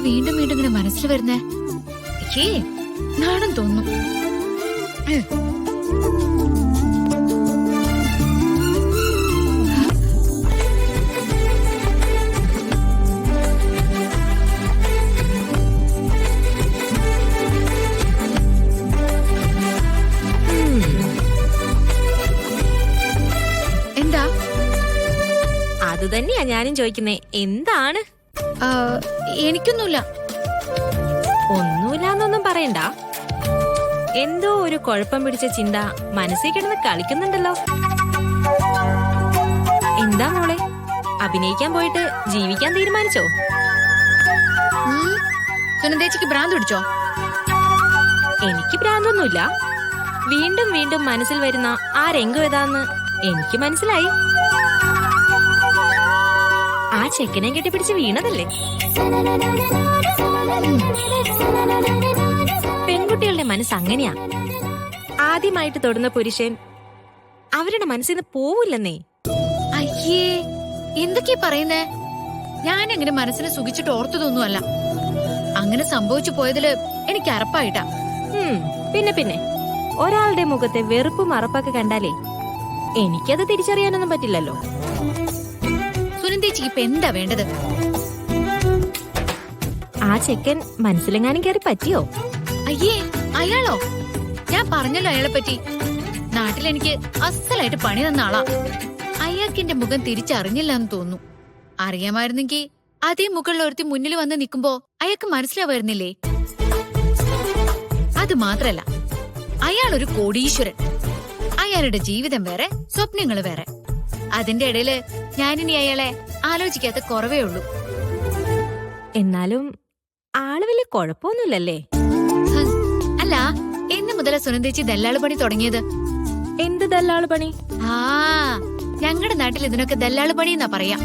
വീണ്ടും വീണ്ടും ഇങ്ങനെ മനസ്സിൽ വരുന്നേ? നാണം തോന്നുന്നു. എന്താ? അത് തന്നെയാ ഞാനും ചോദിക്കുന്നേ, എന്താണ്? എനിക്കൊന്നുമില്ല. ഒന്നുമില്ലാന്നൊന്നും പറയണ്ട. എന്തോ ഒരു കുഴപ്പം പിടിച്ച ചിന്ത മനസ്സിൽ കിടന്ന് കളിക്കുന്നുണ്ടല്ലോ. എന്താ മോളെ, അഭിനയിക്കാൻ പോയിട്ട് ജീവിക്കാൻ തീരുമാനിച്ചോ? സുനന്ദേച്ചിക്ക് ഭ്രാന്ത് പിടിച്ചോ? എനിക്ക് ഭ്രാന്തൊന്നുമില്ല. വീണ്ടും വീണ്ടും മനസ്സിൽ വരുന്ന ആ രംഗം ഏതാന്ന് എനിക്ക് മനസ്സിലായി. ആ ചെക്കനെ കെട്ടിപ്പിടിച്ച് വീണതല്ലേ? പെൺകുട്ടികളുടെ മനസ്സ് അങ്ങനെയാ. ആദ്യമായിട്ട് തൊടുന്ന പുരുഷൻ അവരുടെ മനസ്സിൽ നിന്ന് പോവില്ലെന്നേ. അയ്യേ, എന്തൊക്കെയാ പറയുന്നേ? ഞാൻ അങ്ങനെ മനസ്സിനെ സുഖിച്ചിട്ട് ഓർത്തതൊന്നുമല്ല. അങ്ങനെ സംഭവിച്ചു പോയതില് എനിക്ക് അറപ്പായിട്ടാ. പിന്നെ പിന്നെ ഒരാളുടെ മുഖത്തെ വെറുപ്പും അറപ്പൊക്കെ കണ്ടാലേ എനിക്കത് തിരിച്ചറിയാനൊന്നും പറ്റില്ലല്ലോ. സുനന്ദേച്ചിക്ക് ഇപ്പൊ എന്താ വേണ്ടത്? ആ ചെക്കൻ മനസ്സിലെങ്ങാനും കയറി പറ്റിയോ? അയ്യേ, അയാളോ? ഞാൻ പറഞ്ഞല്ലോ അയാളെ പറ്റി. നാട്ടിലെനിക്ക് അസലായിട്ട് പണി തന്ന ആളാ. അയാൾക്ക് എന്റെ മുഖം തിരിച്ചറിഞ്ഞില്ല എന്ന് തോന്നുന്നു. അറിയാമായിരുന്നെങ്കിൽ അതേ മുകളിൽ ഒരുത്തി മുന്നിൽ വന്ന് നിൽക്കുമ്പോ അയാൾക്ക് മനസ്സിലാവായിരുന്നില്ലേ? അത് മാത്രല്ല, അയാളൊരു കോടീശ്വരൻ. അയാളുടെ ജീവിതം വേറെ, സ്വപ്നങ്ങൾ വേറെ. അതിന്റെ ഇടയില് ഞാനിനി അയാളെ ആലോചിക്കാത്ത കുറവേ ഉള്ളൂ. എന്നാലും ആള് വലിയ കുഴപ്പമൊന്നുമില്ലല്ലേ? അല്ല, എന്ന് മുതലാ സുനന്ദേച്ചി ദല്ലാള് പണി തുടങ്ങിയത്? എന്ത് ദല്ലാള് പണി? ഞങ്ങളുടെ നാട്ടിൽ ഇതിനൊക്കെ ദല്ലാള് പണി എന്നാ പറയാ.